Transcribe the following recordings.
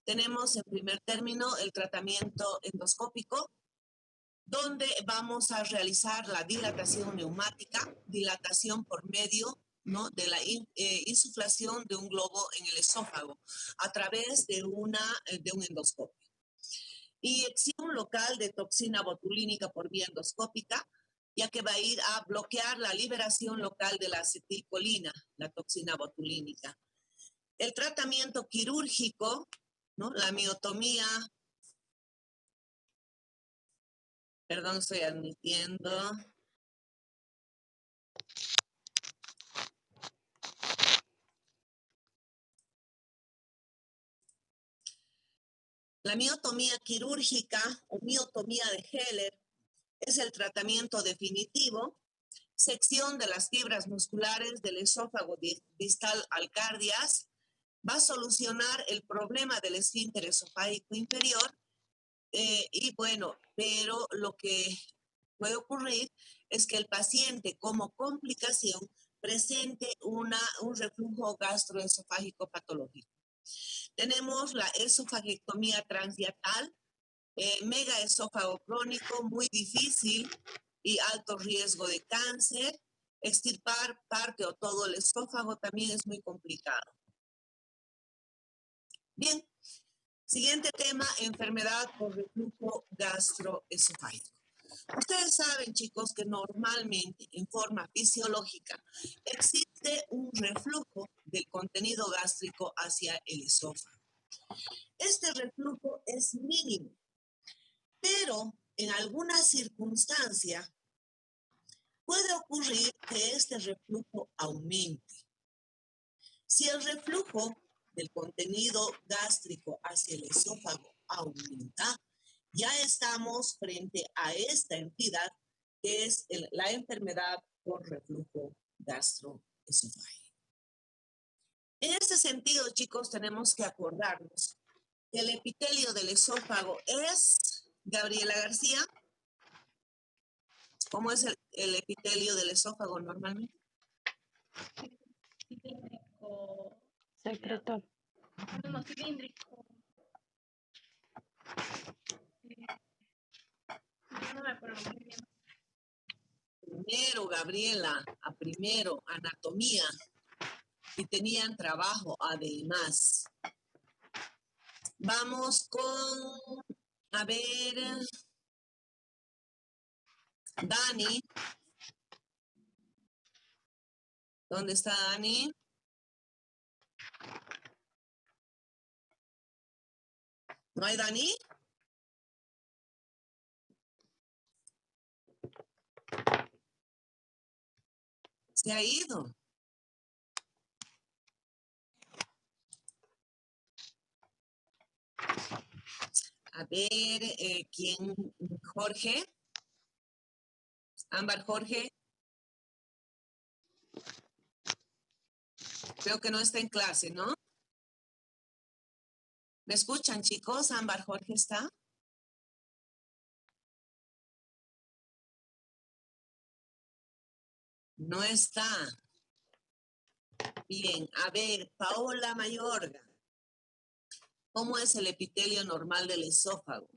Tenemos en primer término el tratamiento endoscópico, donde vamos a realizar la dilatación neumática, dilatación por medio, ¿no?, de la insuflación de un globo en el esófago a través de un endoscopio. Inyección local de toxina botulínica por vía endoscópica, ya que va a ir a bloquear la liberación local de la acetilcolina, la toxina botulínica. El tratamiento quirúrgico, ¿no?, la miotomía, perdón, estoy admitiendo. La miotomía quirúrgica o miotomía de Heller es el tratamiento definitivo, sección de las fibras musculares del esófago distal al cardias, va a solucionar el problema del esfínter esofágico inferior y bueno, pero lo que puede ocurrir es que el paciente como complicación presente un reflujo gastroesofágico patológico. Tenemos la esofagectomía transdiatal, megaesófago crónico, muy difícil y alto riesgo de cáncer. Extirpar parte o todo el esófago también es muy complicado. Bien, siguiente tema, enfermedad por reflujo gastroesofágico. Ustedes saben, chicos, que normalmente en forma fisiológica existe un reflujo del contenido gástrico hacia el esófago. Este reflujo es mínimo, pero en alguna circunstancia puede ocurrir que este reflujo aumente. Si el reflujo del contenido gástrico hacia el esófago aumenta, ya estamos frente a esta entidad que es la enfermedad por reflujo gastroesofágico. En este sentido, chicos, tenemos que acordarnos que el epitelio del esófago es, Gabriela García, ¿cómo es el epitelio del esófago normalmente? Cilíndrico. Secretor. No, cilíndrico. No me acuerdo muy bien. Primero, Gabriela, primero, anatomía, y tenían trabajo además. Vamos con, a ver, Dani. ¿Dónde está Dani? ¿No hay Dani? Se ha ido. A ver, ¿quién? Jorge. Ámbar Jorge. Creo que no está en clase, ¿no? ¿Me escuchan, chicos? Ámbar Jorge está. No está. Bien, a ver, Paola Mayorga. ¿Cómo es el epitelio normal del esófago?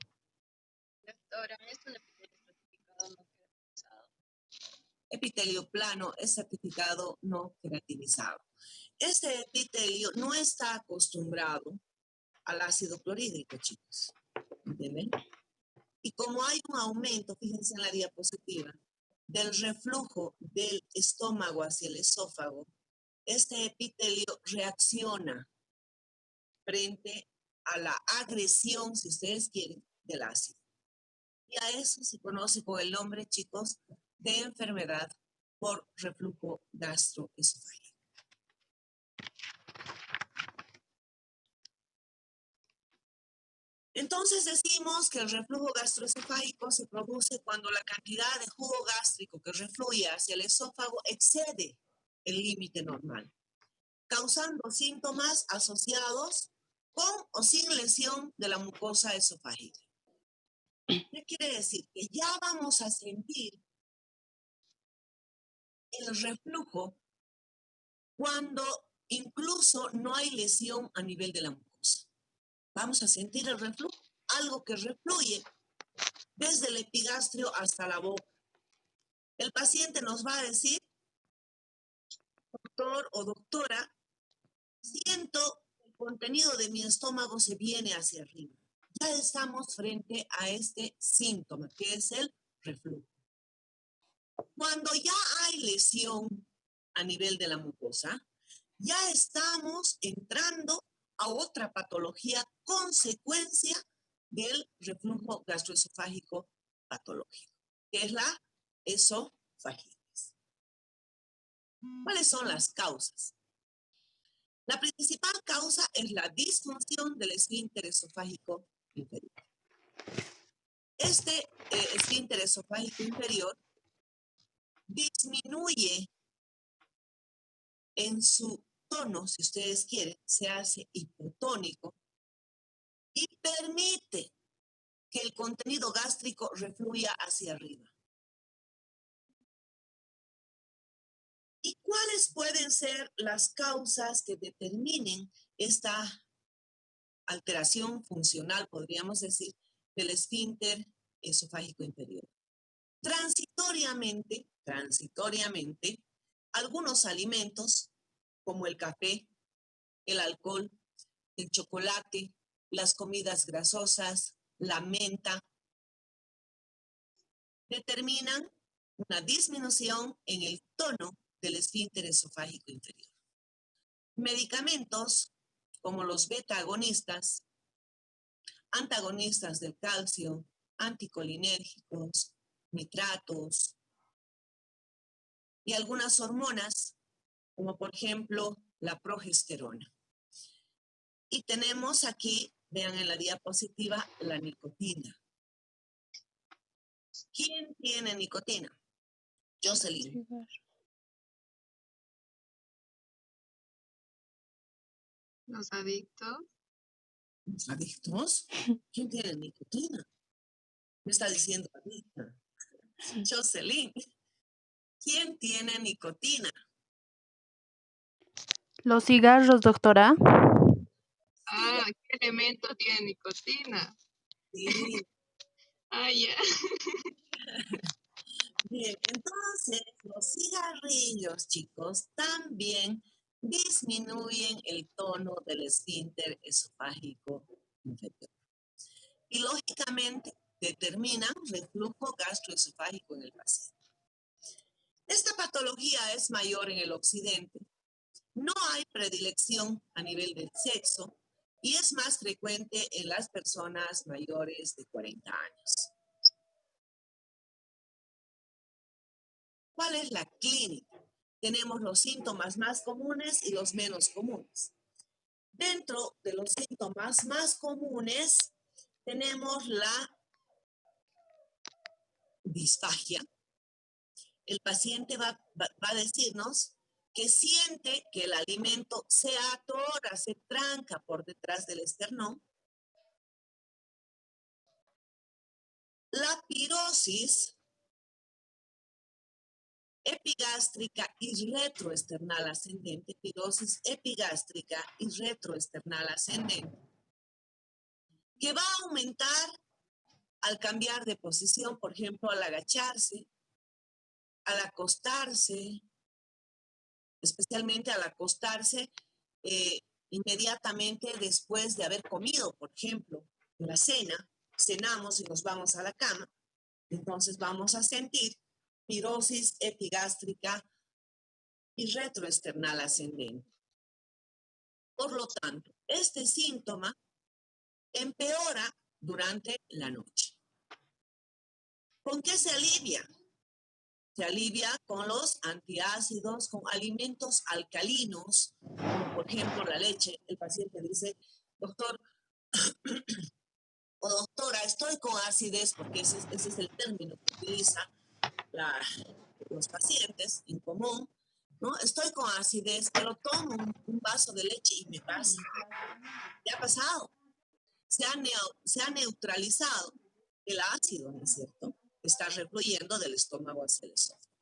Doctora, es un epitelio estratificado no queratinizado. Epitelio plano es certificado no queratinizado. Este epitelio no está acostumbrado al ácido clorhídrico, chicos. ¿Entienden? Y como hay un aumento, fíjense en la diapositiva, del reflujo del estómago hacia el esófago, este epitelio reacciona frente a la agresión, si ustedes quieren, del ácido. Y a eso se conoce con el nombre, chicos, de enfermedad por reflujo gastroesofágico. Entonces decimos que el reflujo gastroesofágico se produce cuando la cantidad de jugo gástrico que refluye hacia el esófago excede el límite normal, causando síntomas asociados con o sin lesión de la mucosa esofágica. ¿Qué quiere decir? Que ya vamos a sentir el reflujo cuando incluso no hay lesión a nivel de la mucosa. Vamos a sentir el reflujo, algo que refluye desde el epigastrio hasta la boca. El paciente nos va a decir, doctor o doctora, siento que el contenido de mi estómago se viene hacia arriba. Ya estamos frente a este síntoma, que es el reflujo. Cuando ya hay lesión a nivel de la mucosa, ya estamos entrando a otra patología consecuencia del reflujo gastroesofágico patológico, que es la esofagitis. ¿Cuáles son las causas? La principal causa es la disfunción del esfínter esofágico inferior. Este esfínter esofágico inferior disminuye en su tono, si ustedes quieren, se hace hipotónico y permite que el contenido gástrico refluya hacia arriba. ¿Y cuáles pueden ser las causas que determinen esta alteración funcional, podríamos decir, del esfínter esofágico inferior? Transitoriamente, algunos alimentos como el café, el alcohol, el chocolate, las comidas grasosas, la menta, determinan una disminución en el tono del esfínter esofágico inferior. Medicamentos como los beta-agonistas, antagonistas del calcio, anticolinérgicos, nitratos y algunas hormonas, como por ejemplo la progesterona. Y tenemos aquí, vean en la diapositiva, la nicotina. ¿Quién tiene nicotina? Jocelyn. Los adictos. ¿Los adictos? ¿Quién tiene nicotina? Me está diciendo adicta. Jocelyn. ¿Quién tiene nicotina? Los cigarros, doctora. Ah, ¿qué elemento tiene nicotina? Sí. Ah, ya. Bien, entonces los cigarrillos, chicos, también disminuyen el tono del esfínter esofágico inferior. Y lógicamente determinan reflujo gastroesofágico en el paciente. Esta patología es mayor en el occidente. No hay predilección a nivel del sexo y es más frecuente en las personas mayores de 40 años. ¿Cuál es la clínica? Tenemos los síntomas más comunes y los menos comunes. Dentro de los síntomas más comunes tenemos la disfagia. El paciente va a decirnos que siente que el alimento se atora, se tranca por detrás del esternón. La pirosis epigástrica y retroesternal ascendente, pirosis epigástrica y retroesternal ascendente, que va a aumentar al cambiar de posición, por ejemplo, al agacharse, al acostarse, especialmente al acostarse inmediatamente después de haber comido, por ejemplo, en la cena, cenamos y nos vamos a la cama, entonces vamos a sentir pirosis epigástrica y retroesternal ascendente. Por lo tanto, este síntoma empeora durante la noche. ¿Con qué se alivia? Se alivia con los antiácidos, con alimentos alcalinos, como por ejemplo la leche. El paciente dice, doctor o doctora, estoy con acidez, porque ese es el término que utiliza los pacientes en común, ¿no? Estoy con acidez, pero tomo un vaso de leche y me pasa. ¿Qué ha pasado? Se ha neutralizado el ácido, ¿no es cierto? Está refluyendo del estómago hacia el esófago.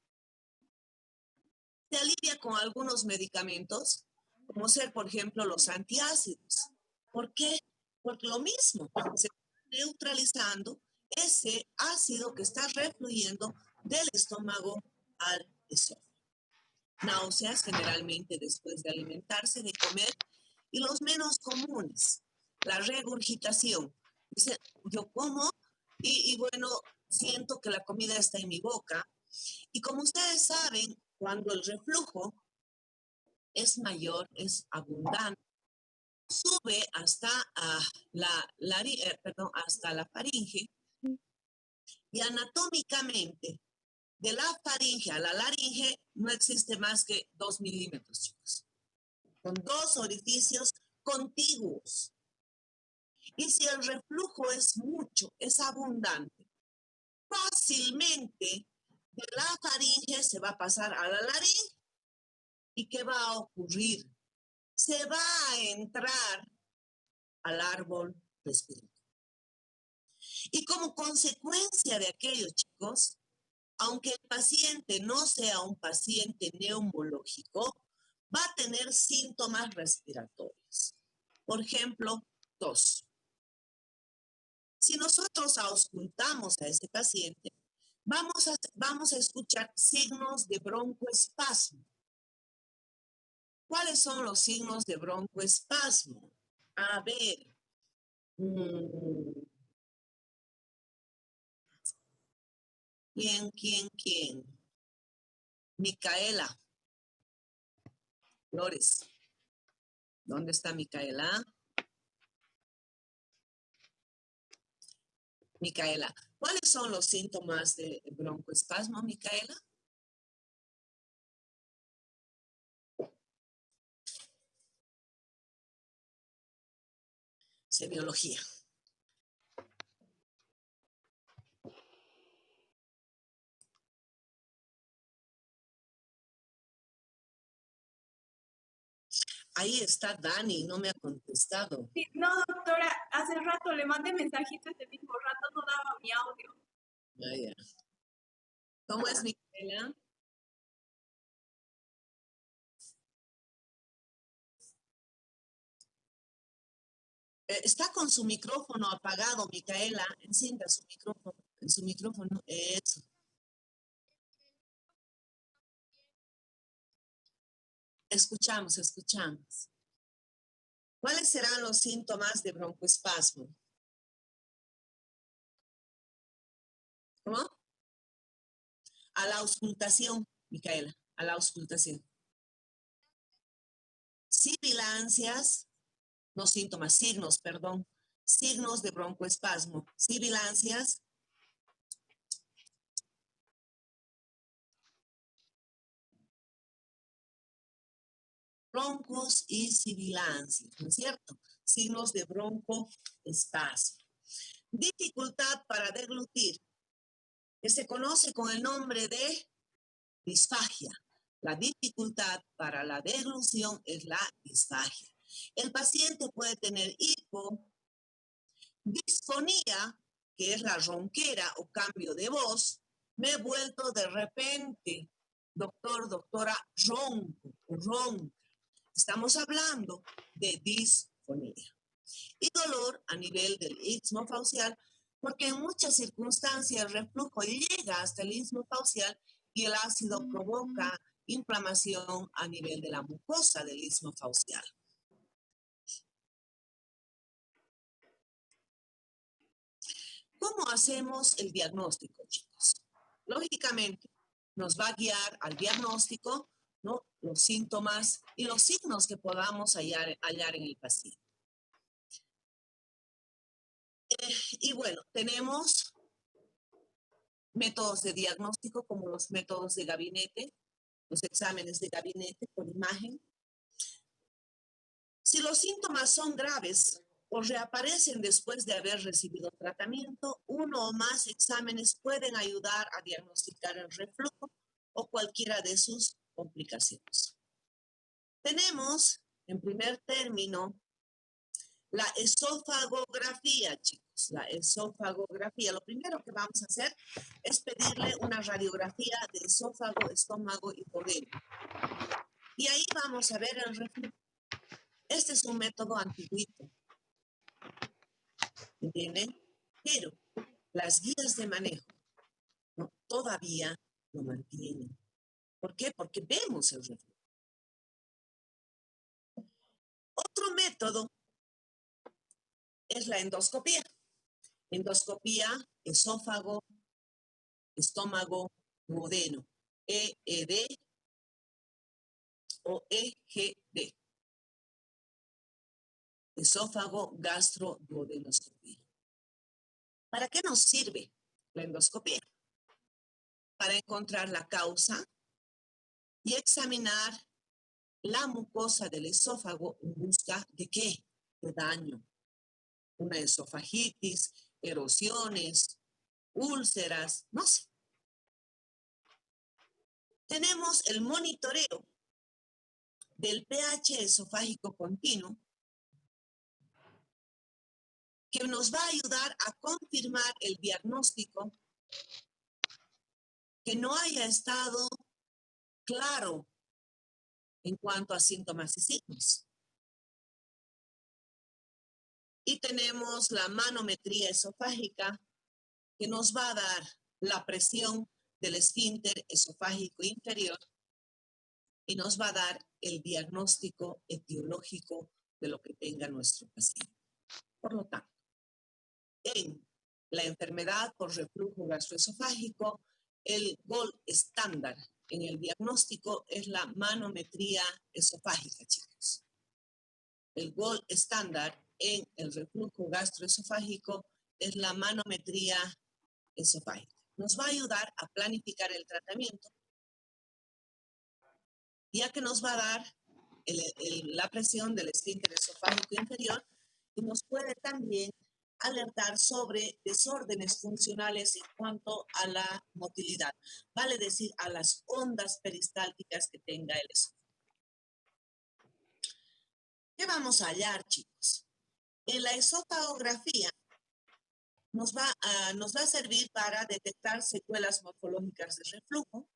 Se alivia con algunos medicamentos, como ser, por ejemplo, los antiácidos. ¿Por qué? porque lo mismo, se está neutralizando ese ácido que está refluyendo del estómago al esófago. Náuseas generalmente después de alimentarse, de comer, y los menos comunes, la regurgitación. Dice, yo como y bueno, siento que la comida está en mi boca. Y como ustedes saben, cuando el reflujo es mayor, es abundante, sube hasta, hasta la faringe y anatómicamente de la faringe a la laringe no existe más que 2 milímetros, chicos, con 2 orificios contiguos. Y si el reflujo es mucho, es abundante, fácilmente de la faringe se va a pasar a la laringe. ¿Y qué va a ocurrir? Se va a entrar al árbol respiratorio. Y como consecuencia de aquello, chicos, aunque el paciente no sea un paciente neumológico, va a tener síntomas respiratorios. Por ejemplo, tos. Si nosotros auscultamos a ese paciente, vamos a escuchar signos de broncoespasmo. ¿Cuáles son los signos de broncoespasmo? A ver. ¿Quién? Micaela Flores. ¿Dónde está Micaela? Micaela, ¿cuáles son los síntomas de broncoespasmo, Micaela? Semiología. Ahí está Dani, no me ha contestado. Sí, no, doctora, hace rato le mandé mensajito ese mismo rato, no daba mi audio. Ya. ¿Cómo es, Micaela? Está con su micrófono apagado, Micaela. Encienda su micrófono. En su micrófono, eso. Escuchamos. ¿Cuáles serán los síntomas de broncoespasmo? ¿Cómo? A la auscultación, Micaela, a la auscultación. Sibilancias, no síntomas, signos de broncoespasmo. Sibilancias, broncos y sibilancias, ¿no es cierto? Signos de broncoespasmo. Dificultad para deglutir, que se conoce con el nombre de disfagia. La dificultad para la deglución es la disfagia. El paciente puede tener hipo, disfonía, que es la ronquera o cambio de voz. Me he vuelto de repente, doctora, ronco. Estamos hablando de disfonía. Y dolor a nivel del istmo faucial, porque en muchas circunstancias el reflujo llega hasta el istmo faucial y el ácido provoca inflamación a nivel de la mucosa del istmo faucial. ¿Cómo hacemos el diagnóstico, chicos? Lógicamente, nos va a guiar al diagnóstico, ¿no? Los síntomas y los signos que podamos hallar en el paciente. Y bueno, tenemos métodos de diagnóstico como los métodos de gabinete, los exámenes de gabinete por imagen. Si los síntomas son graves o reaparecen después de haber recibido tratamiento, uno o más exámenes pueden ayudar a diagnosticar el reflujo o cualquiera de sus complicaciones. Tenemos, en primer término, la esofagografía, chicos, la esofagografía. Lo primero que vamos a hacer es pedirle una radiografía de esófago, estómago y duodeno. Y ahí vamos a ver el reflujo. Este es un método antiguito. ¿entienden? Pero las guías de manejo, ¿no?, todavía lo mantienen. ¿Por qué? Porque vemos el reflujo. Otro método es la endoscopía. Endoscopía, esófago, estómago, duodeno. EED o EGD. Esófago, gastro, duodenoscopía. ¿Para qué nos sirve la endoscopía? Para encontrar la causa y examinar la mucosa del esófago en busca de qué? De daño. Una esofagitis, erosiones, úlceras, no sé. Tenemos el monitoreo del pH esofágico continuo que nos va a ayudar a confirmar el diagnóstico que no haya estado claro en cuanto a síntomas y signos. Y tenemos la manometría esofágica que nos va a dar la presión del esfínter esofágico inferior y nos va a dar el diagnóstico etiológico de lo que tenga nuestro paciente. Por lo tanto, en la enfermedad por reflujo gastroesofágico, el gold estándar en el diagnóstico es la manometría esofágica, chicos. El gold estándar en el reflujo gastroesofágico es la manometría esofágica. Nos va a ayudar a planificar el tratamiento, ya que nos va a dar la presión del esfínter esofágico inferior y nos puede también alertar sobre desórdenes funcionales en cuanto a la motilidad, vale decir, a las ondas peristálticas que tenga el esófago. ¿Qué vamos a hallar, chicos? En la esofagografía nos va a servir para detectar secuelas morfológicas de reflujo,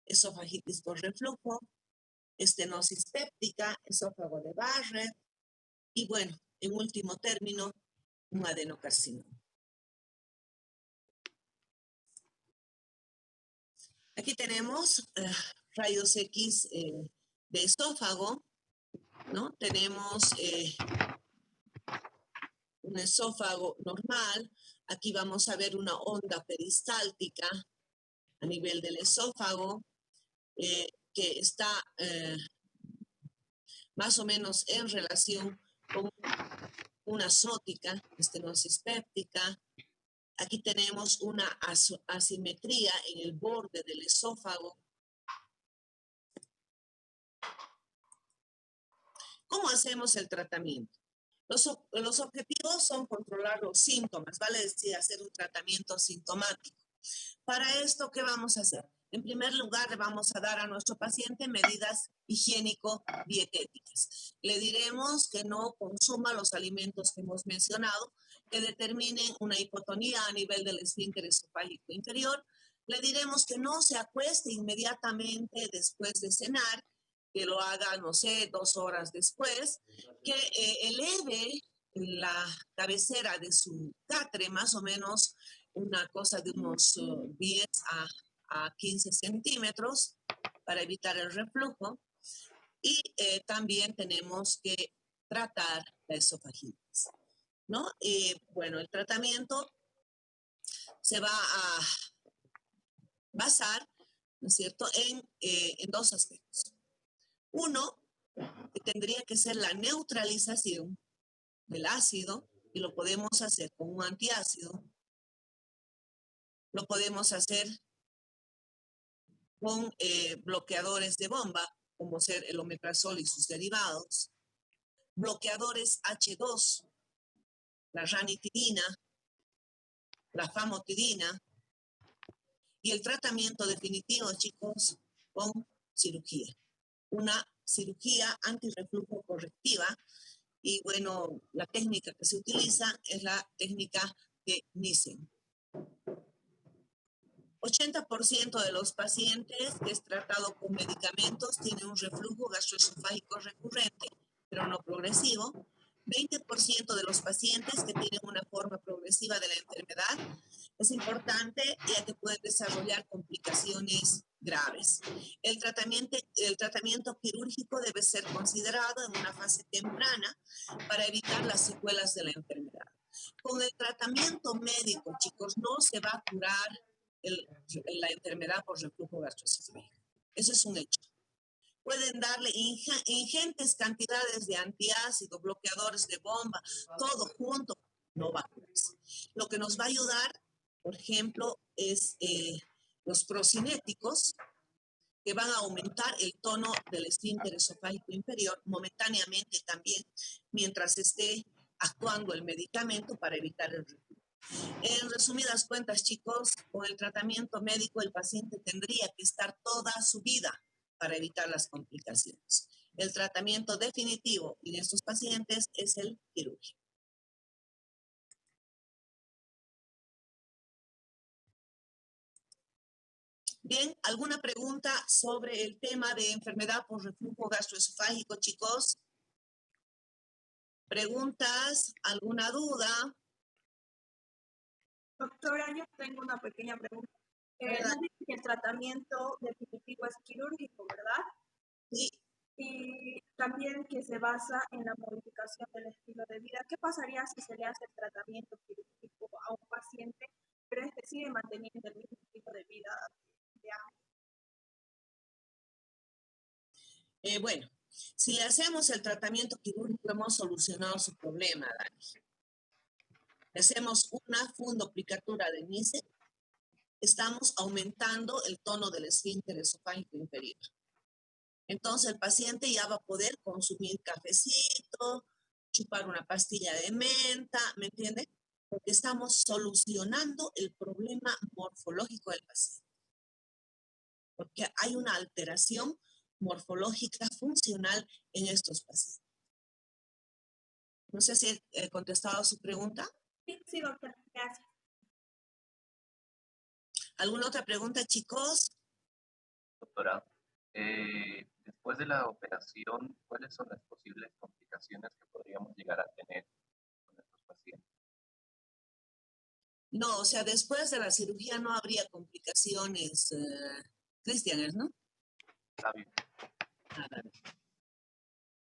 esofagitis por reflujo, estenosis péptica, esófago de Barrett y, bueno, en último término, un adenocarcinoma. Aquí tenemos rayos X de esófago, ¿no? Tenemos un esófago normal. Aquí vamos a ver una onda peristáltica a nivel del esófago que está más o menos en relación con una zótica, estenosis péptica. Aquí tenemos una asimetría en el borde del esófago. ¿Cómo hacemos el tratamiento? Los objetivos son controlar los síntomas, vale decir, hacer un tratamiento sintomático. Para esto, ¿qué vamos a hacer? En primer lugar, le vamos a dar a nuestro paciente medidas higiénico-dietéticas. Le diremos que no consuma los alimentos que hemos mencionado, que determinen una hipotonía a nivel del esfínter esofágico inferior. Le diremos que no se acueste inmediatamente después de cenar, que lo haga, no sé, 2 horas después, que eleve la cabecera de su catre más o menos una cosa de unos 10 a 15 centímetros para evitar el reflujo. Y también tenemos que tratar la esofagitis, ¿no? Bueno, el tratamiento se va a basar, ¿no es cierto?, en 2 aspectos. Uno, que tendría que ser la neutralización del ácido, y lo podemos hacer con un antiácido. Lo podemos hacer con bloqueadores de bomba, como ser el omeprazol y sus derivados, bloqueadores H2, la ranitidina, la famotidina, y el tratamiento definitivo, chicos, con cirugía. Una cirugía antirreflujo correctiva, y bueno, la técnica que se utiliza es la técnica de Nissen. 80% de los pacientes que es tratado con medicamentos tienen un reflujo gastroesofágico recurrente, pero no progresivo. 20% de los pacientes que tienen una forma progresiva de la enfermedad es importante ya que pueden desarrollar complicaciones graves. El tratamiento quirúrgico debe ser considerado en una fase temprana para evitar las secuelas de la enfermedad. Con el tratamiento médico, chicos, no se va a curar la enfermedad por reflujo gastroesofágico. Eso es un hecho. Pueden darle ingentes cantidades de antiácido, bloqueadores de bomba, todo junto, no va a curarse. Lo que nos va a ayudar, por ejemplo, es los procinéticos, que van a aumentar el tono del esfínter esofágico inferior momentáneamente también, mientras esté actuando el medicamento para evitar el reflujo. En resumidas cuentas, chicos, con el tratamiento médico el paciente tendría que estar toda su vida para evitar las complicaciones. El tratamiento definitivo en estos pacientes es el quirúrgico. Bien, ¿alguna pregunta sobre el tema de enfermedad por reflujo gastroesofágico, chicos? ¿Preguntas? ¿Alguna duda? Doctora, yo tengo una pequeña pregunta. Nos dice que el tratamiento definitivo es quirúrgico, ¿verdad? Sí. Y también que se basa en la modificación del estilo de vida. ¿Qué pasaría si se le hace el tratamiento quirúrgico a un paciente, pero este sigue manteniendo el mismo estilo de vida de antes? Bueno, si le hacemos el tratamiento quirúrgico, hemos solucionado su problema, Dani. Le hacemos una fundoplicatura de NICE, estamos aumentando el tono del esfínter esofágico inferior. Entonces el paciente ya va a poder consumir cafecito, chupar una pastilla de menta, ¿me entiende? Porque estamos solucionando el problema morfológico del paciente. Porque hay una alteración morfológica funcional en estos pacientes. No sé si he contestado a su pregunta. Sí, doctora, gracias. ¿Alguna otra pregunta, chicos? Doctora, después de la operación, ¿cuáles son las posibles complicaciones que podríamos llegar a tener con estos pacientes? No, o sea, después de la cirugía no habría complicaciones, Cristian, ¿no? Está bien.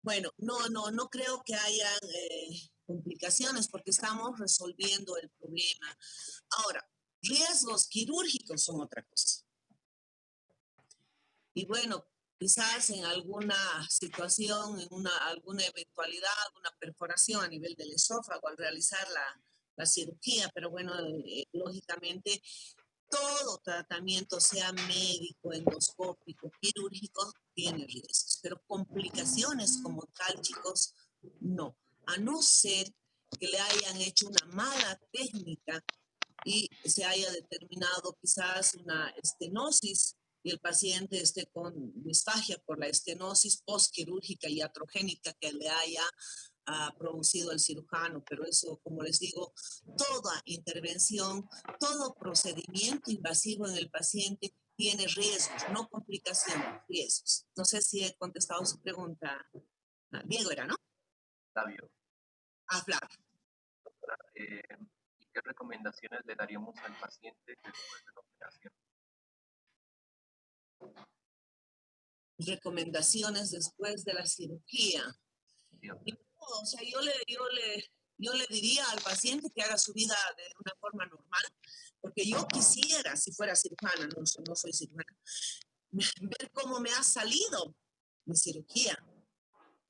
Bueno, no creo que haya complicaciones porque estamos resolviendo el problema. Ahora, riesgos quirúrgicos son otra cosa. Y bueno, quizás en alguna situación, en alguna eventualidad, alguna perforación a nivel del esófago al realizar la cirugía, pero bueno, lógicamente todo tratamiento, sea médico, endoscópico, quirúrgico, tiene riesgos, pero complicaciones como tal, chicos, no. A no ser que le hayan hecho una mala técnica y se haya determinado quizás una estenosis y el paciente esté con disfagia por la estenosis postquirúrgica y iatrogénica que le haya producido el cirujano, pero eso, como les digo, toda intervención, todo procedimiento invasivo en el paciente tiene riesgos, no complicaciones, riesgos. No sé si he contestado su pregunta. Diego era, ¿no? Flavio. Flavio. Doctora, ¿y qué recomendaciones le daríamos al paciente después de la operación? Recomendaciones después de la cirugía. O sea, yo le diría al paciente que haga su vida de una forma normal, porque yo quisiera, si fuera cirujana, no soy cirujana, ver cómo me ha salido mi cirugía,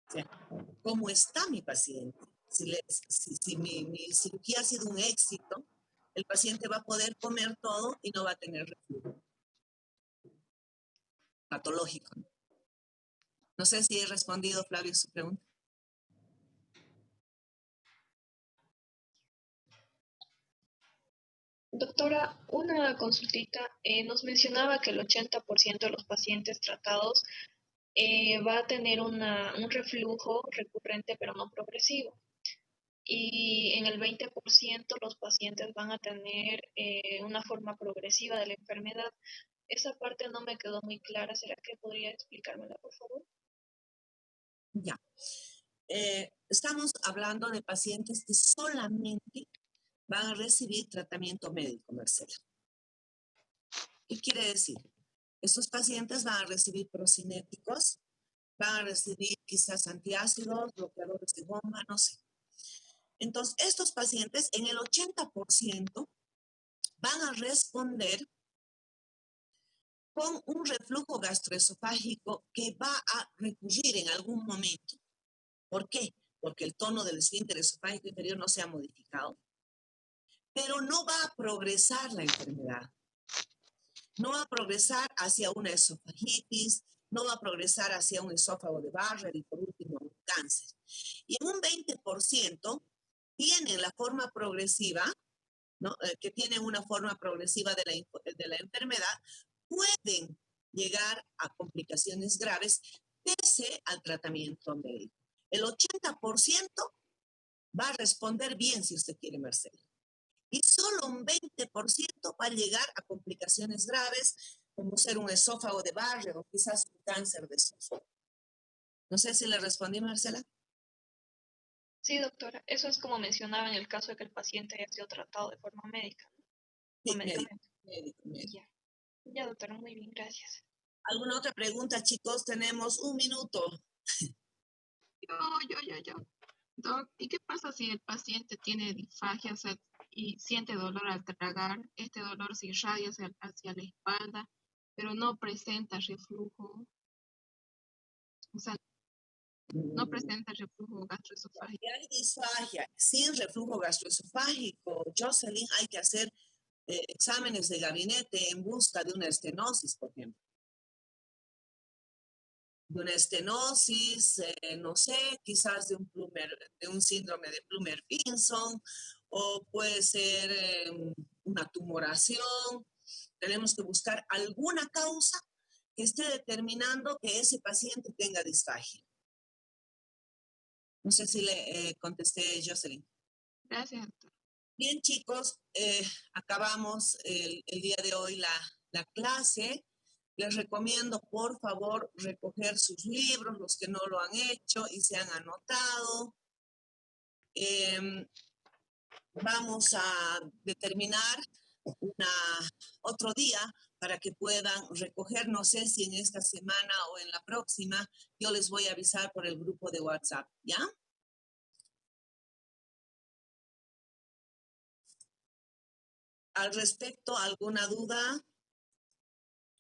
o sea, cómo está mi paciente. Si mi cirugía ha sido un éxito, el paciente va a poder comer todo y no va a tener reflujo patológico. No sé si he respondido, Flavio, su pregunta. Doctora, una consultita. Nos mencionaba que el 80% de los pacientes tratados va a tener un reflujo recurrente pero no progresivo. Y en el 20% los pacientes van a tener una forma progresiva de la enfermedad. Esa parte no me quedó muy clara. ¿Será que podría explicármela, por favor? Ya. estamos hablando de pacientes que solamente van a recibir tratamiento médico, Marcela. ¿Qué quiere decir? Estos pacientes van a recibir procinéticos, van a recibir quizás antiácidos, bloqueadores de bomba, no sé. Entonces, estos pacientes en el 80% van a responder con un reflujo gastroesofágico que va a recurrir en algún momento. ¿Por qué? Porque el tono del esfínter esofágico inferior no se ha modificado, pero no va a progresar la enfermedad. No va a progresar hacia una esofagitis, no va a progresar hacia un esófago de Barrett y por último un cáncer. Y en un 20% tienen la forma progresiva, ¿no? Que tienen una forma progresiva de la enfermedad, pueden llegar a complicaciones graves pese al tratamiento médico. El 80% va a responder bien si usted quiere, Marcela. Y solo un 20% va a llegar a complicaciones graves, como ser un esófago de Barrett o quizás un cáncer de esófago. No sé si le respondí, Marcela. Sí, doctora, eso es como mencionaba en el caso de que el paciente haya sido tratado de forma médica, ¿no? Sí, Con medicamento. médico. Ya, doctora, muy bien, gracias. ¿Alguna otra pregunta, chicos? Tenemos 1 minuto. Yo. Doc, ¿y qué pasa si el paciente tiene disfagia, o sea, y siente dolor al tragar? Este dolor se irradia hacia la espalda, pero no presenta reflujo. O sea, no presenta reflujo gastroesofágico. Si hay disfagia sin reflujo gastroesofágico, Jocelyn, hay que hacer exámenes de gabinete en busca de una estenosis, por ejemplo. De una estenosis, no sé, quizás de un síndrome de Plummer-Vinson, o puede ser una tumoración. Tenemos que buscar alguna causa que esté determinando que ese paciente tenga disfagia. No sé si le contesté, Jocelyn. Gracias, doctor. Bien, chicos, acabamos el día de hoy la clase. Les recomiendo, por favor, recoger sus libros, los que no lo han hecho y se han anotado. Vamos a determinar otro día para que puedan recoger, no sé si en esta semana o en la próxima, yo les voy a avisar por el grupo de WhatsApp, ¿ya? Al respecto, ¿alguna duda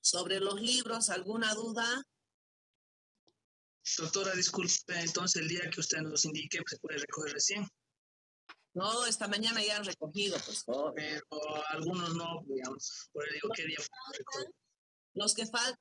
sobre los libros? ¿Alguna duda? Doctora, disculpe, entonces el día que usted nos indique se puede recoger recién. No, esta mañana ya han recogido, pues. Pero algunos no, digamos. Por eso digo, ¿qué día puedo recoger? Los que faltan